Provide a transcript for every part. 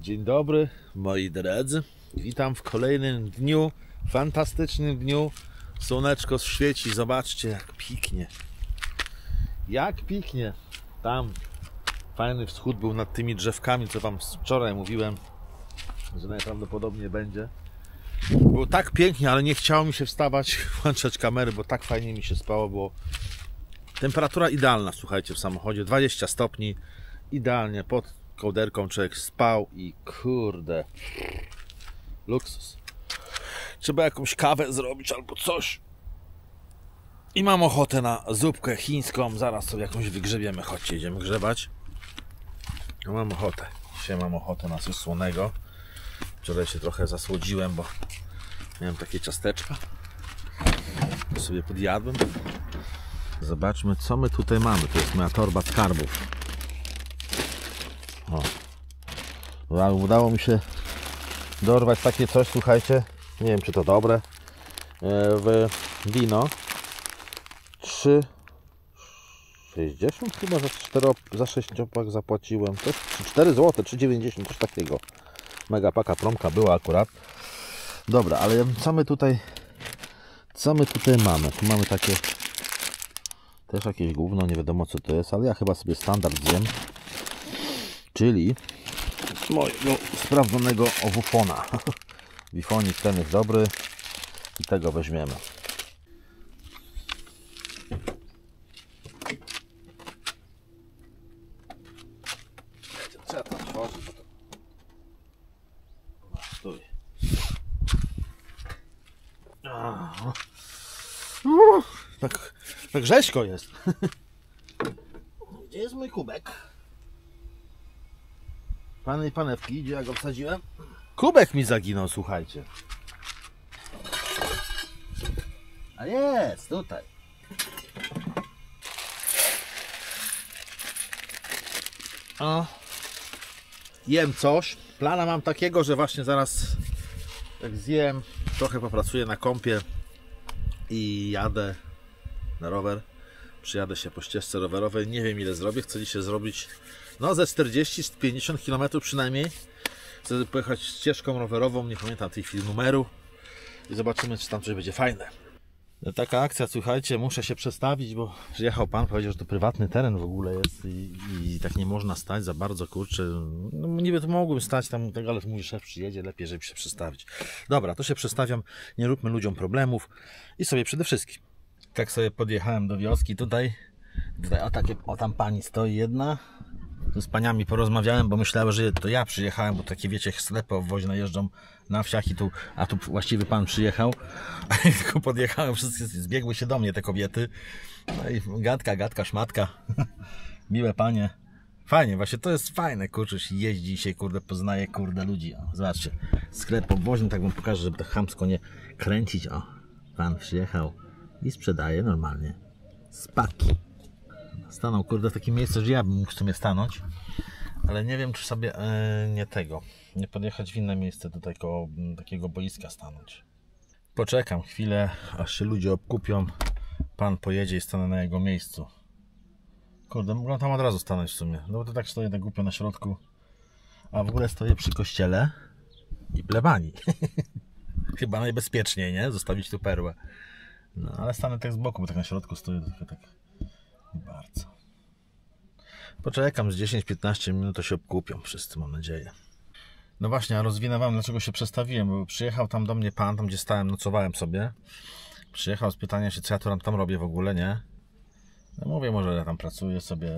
Dzień dobry moi drodzy, witam w kolejnym dniu, fantastycznym dniu. Słoneczko świeci, zobaczcie jak piknie. Jak piknie. Tam fajny wschód był nad tymi drzewkami, co wam wczoraj mówiłem, że najprawdopodobniej będzie. Było tak pięknie, ale nie chciało mi się wstawać, włączać kamery, bo tak fajnie mi się spało, było. Temperatura idealna, słuchajcie, w samochodzie 20 stopni, idealnie pod kołderką człowiek spał i kurde, luksus. Trzeba jakąś kawę zrobić albo coś. I mam ochotę na zupkę chińską, zaraz sobie jakąś wygrzebiemy, chodźcie, idziemy grzebać. Mam ochotę, dzisiaj mam ochotę na coś słonego. Wczoraj się trochę zasłodziłem, bo miałem takie ciasteczka, to sobie podjadłem. Zobaczmy, co my tutaj mamy. To jest moja torba skarbów. O. Udało mi się dorwać takie coś, słuchajcie. Nie wiem, czy to dobre. W wino 3,60 chyba za 6 opak zapłaciłem. Coś 4 zł, 3,90, coś takiego. Mega paka promka była akurat. Dobra, ale co my tutaj mamy? Tu mamy takie też jakieś gówno, nie wiadomo co to jest, ale ja chyba sobie standard zjem. Czyli z mojego sprawdzonego Wufona. Wifonik ten jest dobry i tego weźmiemy. Co ja tam tworzę? Stój. Tak rzeźko jest. Gdzie jest mój kubek? Pany i panewki, gdzie ja go wsadziłem? Kubek mi zaginął, słuchajcie. A jest, tutaj. O. Jem coś. Plana mam takiego, że właśnie zaraz jak zjem, trochę popracuję na kompie i jadę na rower. Przyjadę się po ścieżce rowerowej. Nie wiem ile zrobię. Chcę dzisiaj zrobić no ze 40-50 km przynajmniej. Chcę pojechać ścieżką rowerową. Nie pamiętam tej chwili numeru. I zobaczymy, czy tam coś będzie fajne. Taka akcja, słuchajcie, muszę się przestawić, bo przyjechał pan, powiedział, że to prywatny teren w ogóle jest i tak nie można stać za bardzo, kurczę. No niby to mogłem stać tam, ale mój szef przyjedzie, lepiej, żeby się przestawić. Dobra, to się przestawiam, nie róbmy ludziom problemów i sobie przede wszystkim. Tak sobie podjechałem do wioski tutaj o tam pani stoi jedna. Tu z paniami porozmawiałem, bo myślałem, że to ja przyjechałem, bo takie wiecie, sklepy obwoźne jeżdżą na wsiach a tu właściwy pan przyjechał, a ja tylko podjechałem, wszystkie zbiegły się do mnie te kobiety. No i gadka, szmatka. Miłe panie. Fajnie, właśnie to jest fajne, kurczę, się jeździ się, kurde, poznaje, kurde, ludzi. O, zobaczcie, sklep obwoźny, tak wam pokażę, żeby tak chamsko nie kręcić. O, pan przyjechał i sprzedaje normalnie spaki. Stanął, kurde, w takim miejscu, że ja bym mógł w sumie stanąć, ale nie wiem, czy sobie nie podjechać w inne miejsce do takiego boiska stanąć. Poczekam chwilę, aż się ludzie obkupią, pan pojedzie i stanę na jego miejscu. Kurde, mogę tam od razu stanąć w sumie, no bo to tak stoję tak głupio na środku, a w ogóle stoję przy kościele i plebanii. Chyba najbezpieczniej, nie? Zostawić tu perłę. No, ale stanę tak z boku, bo tak na środku stoję, trochę tak bardzo. Poczekam z 10-15 minut, to się obkupią wszyscy, mam nadzieję. No właśnie, a rozwinę wam, dlaczego się przestawiłem, bo przyjechał tam do mnie pan, tam gdzie stałem, nocowałem sobie. Przyjechał z pytaniem się, co ja tam robię w ogóle, nie? No mówię, może ja tam pracuję sobie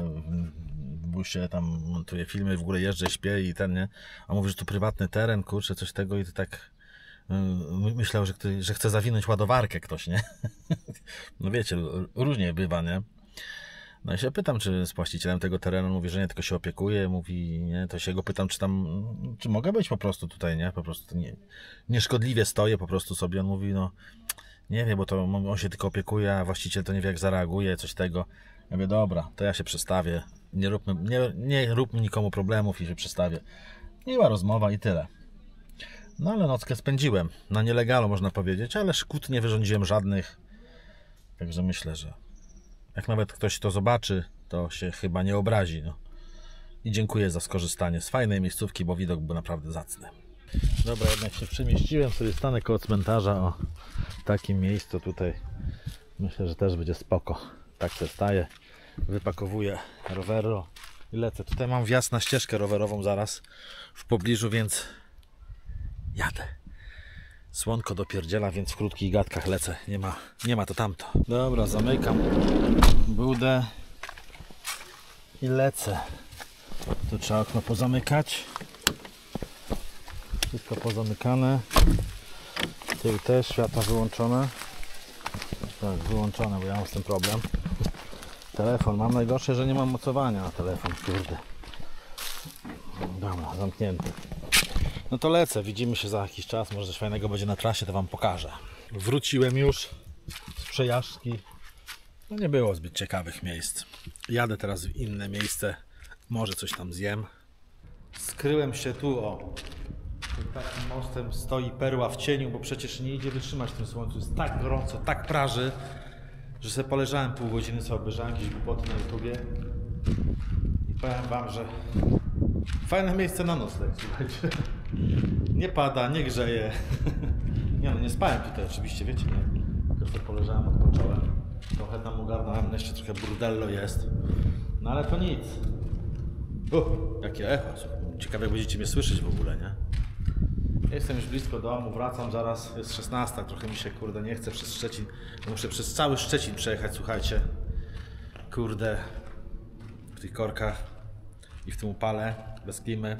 w busie, tam montuję filmy, w ogóle jeżdżę, śpię i ten, nie? A mówi, że to prywatny teren, kurczę, coś tego i to tak... Myślał, że chce zawinąć ładowarkę ktoś, nie? No wiecie, różnie bywa, nie? No i się pytam, czy z właścicielem tego terenu, mówi, że nie, tylko się opiekuje, mówi, nie, to się go pytam, czy mogę być po prostu tutaj, nie? Po prostu nieszkodliwie stoję po prostu sobie, on mówi, no, nie wie, bo to on się tylko opiekuje, a właściciel to nie wie, jak zareaguje, coś tego. Ja mówię, dobra, to ja się przestawię, nie róbmy nikomu problemów i się przestawię. Miła rozmowa i tyle. No ale nockę spędziłem, na nielegalu można powiedzieć, ale szkód nie wyrządziłem żadnych, także myślę, że jak nawet ktoś to zobaczy, to się chyba nie obrazi, no. i dziękuję za skorzystanie z fajnej miejscówki, bo widok był naprawdę zacny. Dobra, jednak się przemieściłem, sobie stanę koło cmentarza, o takim miejscu tutaj. Myślę, że też będzie spoko. Tak się staję, wypakowuję roweru i lecę. Tutaj mam wjazd na ścieżkę rowerową zaraz w pobliżu, więc jadę. Słonko dopierdziela, więc w krótkich gadkach lecę. Nie ma to tamto. Dobra, zamykam budę i lecę. Tu trzeba okno pozamykać. Wszystko pozamykane. Tył też, światła wyłączone. Tak, wyłączone, bo ja mam z tym problem. Telefon, mam najgorsze, że nie mam mocowania na telefon, kurde. Dobra, zamknięty. No to lecę, widzimy się za jakiś czas, może coś fajnego będzie na trasie, to wam pokażę. Wróciłem już z przejażdżki. No nie było zbyt ciekawych miejsc. Jadę teraz w inne miejsce, może coś tam zjem. Skryłem się tu, o. Pod takim mostem stoi perła w cieniu, bo przecież nie idzie wytrzymać w tym słońcu. Jest tak gorąco, tak praży, że sobie poleżałem pół godziny, sobie obejrzałem jakieś głupoty na YouTubie. I powiem wam, że fajne miejsce na nocleg, słuchajcie. Nie pada, nie grzeje. Nie no, nie spałem tutaj oczywiście, wiecie, nie? Tylko sobie poleżałem, odpocząłem. Trochę tam ogarnąłem, jeszcze trochę burdello jest. No ale to nic. Jakie echo. Ciekawe, jak będziecie mnie słyszeć w ogóle, nie? Jestem już blisko domu, wracam zaraz, jest 16, trochę mi się, kurde, nie chce przez Szczecin. Muszę przez cały Szczecin przejechać, słuchajcie. Kurde, w tych korkach i w tym upale, bez klimy.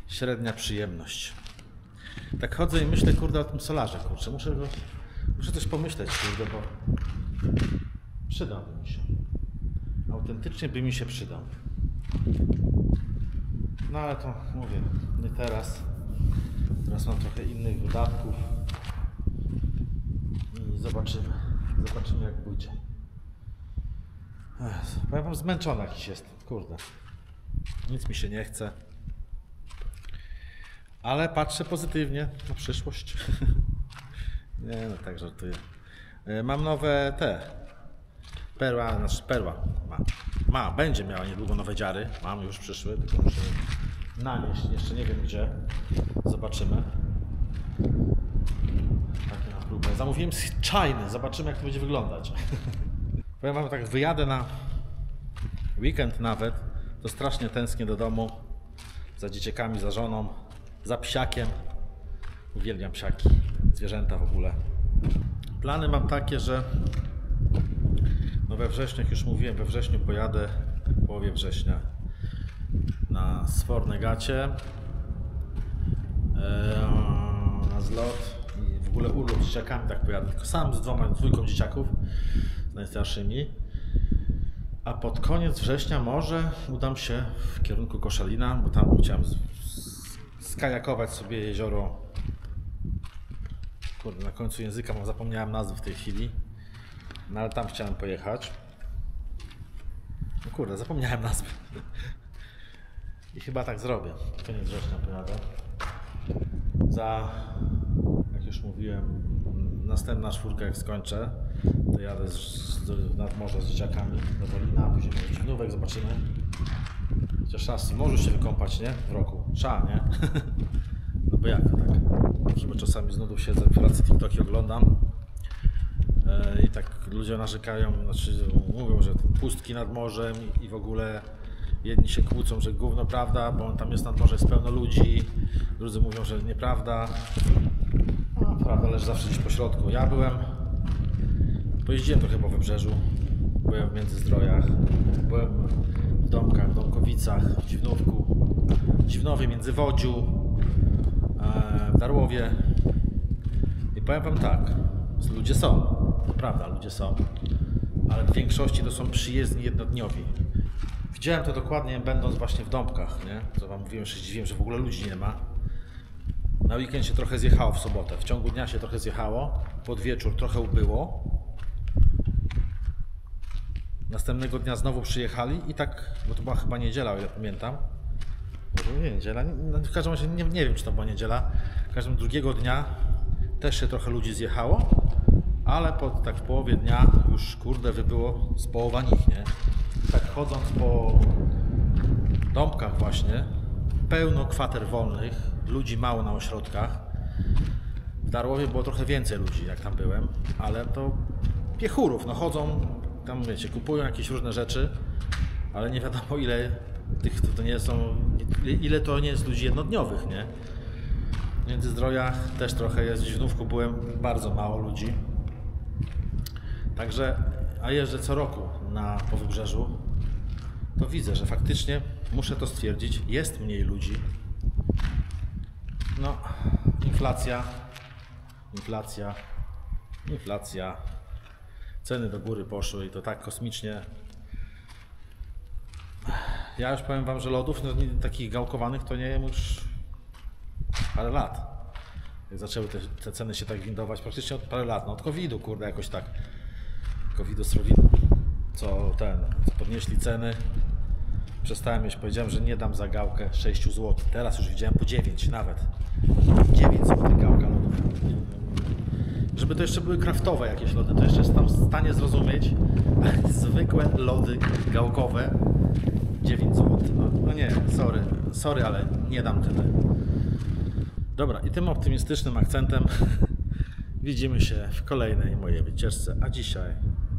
Średnia przyjemność. Tak chodzę i myślę, kurde, o tym solarze, kurczę. Muszę coś pomyśleć, kurde, bo przydałby mi się. Autentycznie by mi się przydał. No ale to mówię, nie teraz. Teraz mam trochę innych wydatków i zobaczymy jak pójdzie. Powiem wam, zmęczony jakiś jestem, kurde. Nic mi się nie chce. Ale patrzę pozytywnie na przyszłość. Nie no, tak żartuję. Mam nowe będzie miała niedługo nowe dziary. Mam już przyszły, tylko muszę nanieść, jeszcze nie wiem gdzie. Zobaczymy. Takie na próbę. Zamówiłem czajny, zobaczymy jak to będzie wyglądać. Powiem wam tak, wyjadę na weekend nawet, to strasznie tęsknię do domu. Za dzieciakami, za żoną, za psiakiem. Uwielbiam psiaki, zwierzęta w ogóle. Plany mam takie, że no we wrześniu, jak już mówiłem, we wrześniu pojadę, w połowie września, na Sfornegacie, na zlot i w ogóle urlop z dzieciakami, tak pojadę, tylko sam z dwójką dzieciaków, z najstarszymi. A pod koniec września może udam się w kierunku Koszalina, bo tam chciałem skajakować sobie jezioro. Kurde, na końcu języka zapomniałem nazwy w tej chwili. No ale tam chciałem pojechać. No kurde, zapomniałem nazwy. I chyba tak zrobię. Koniec września pojadę. Jak już mówiłem, następna czwórka jak skończę, to jadę nad morze z dzieciakami do Wolina, później do Dziwnówek, zobaczymy. Chociaż raz w morzu się wykąpać, nie? W roku. Trzeba, nie? No bo jak to tak? Chyba czasami z nudów siedzę w pracy, TikToki oglądam. I tak ludzie narzekają, znaczy mówią, że pustki nad morzem i w ogóle jedni się kłócą, że gówno prawda, bo tam jest nad morzem, jest pełno ludzi, drudzy mówią, że nieprawda. A prawda leży zawsze gdzieś po środku. Ja pojeździłem trochę po Wybrzeżu, byłem w Międzyzdrojach, byłem w Domkach, w Domkowicach, w Dziwnowie, Międzywodziu, w Darłowie i powiem wam tak, ludzie są, to prawda, ludzie są, ale w większości to są przyjezdni jednodniowi. Widziałem to dokładnie będąc właśnie w Dąbkach, nie? Co wam mówiłem, że się dziwiłem, że w ogóle ludzi nie ma. Na weekend się trochę zjechało w sobotę, w ciągu dnia się trochę zjechało, pod wieczór trochę ubyło. Następnego dnia znowu przyjechali i tak, bo to była chyba niedziela, o ile pamiętam. Może nie niedziela, w każdym razie nie wiem, czy to była niedziela. W każdym drugiego dnia też się trochę ludzi zjechało, ale tak w połowie dnia już kurde wybyło z połowa nich, nie? Tak chodząc Dąbkach właśnie pełno kwater wolnych, ludzi mało na ośrodkach. W Darłowie było trochę więcej ludzi, jak tam byłem, ale to piechurów, no chodzą, tam wiecie, kupują jakieś różne rzeczy, ale nie wiadomo ile tych to nie są, ile to nie jest ludzi jednodniowych, nie? W Międzyzdrojach też trochę jest, w Żnówku byłem, bardzo mało ludzi. Także, a jeżdżę co roku po wybrzeżu, to widzę, że faktycznie, muszę to stwierdzić, jest mniej ludzi. No, inflacja, ceny do góry poszły i to tak kosmicznie. Ja już powiem wam, że lodów no, takich gałkowanych to nie jem już parę lat. Jak zaczęły te ceny się tak windować, praktycznie od parę lat, no od COVID-u, kurde, jakoś tak. COVID-u, co podnieśli ceny. Przestałem jeść, powiedziałem, że nie dam za gałkę 6 zł. Teraz już widziałem po 9 nawet. 9 zł gałka lodów. Żeby to jeszcze były kraftowe jakieś lody, to jeszcze jestem w stanie zrozumieć, ale zwykłe lody gałkowe 9 zł. No nie, sorry, ale nie dam tyle. Dobra, i tym optymistycznym akcentem widzimy się w kolejnej mojej wycieczce, a dzisiaj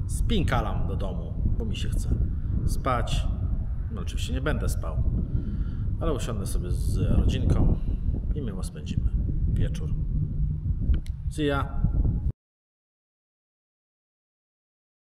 spinkalam do domu, bo mi się chce spać. No oczywiście nie będę spał, ale usiądę sobie z rodzinką i miło spędzimy wieczór. See ya!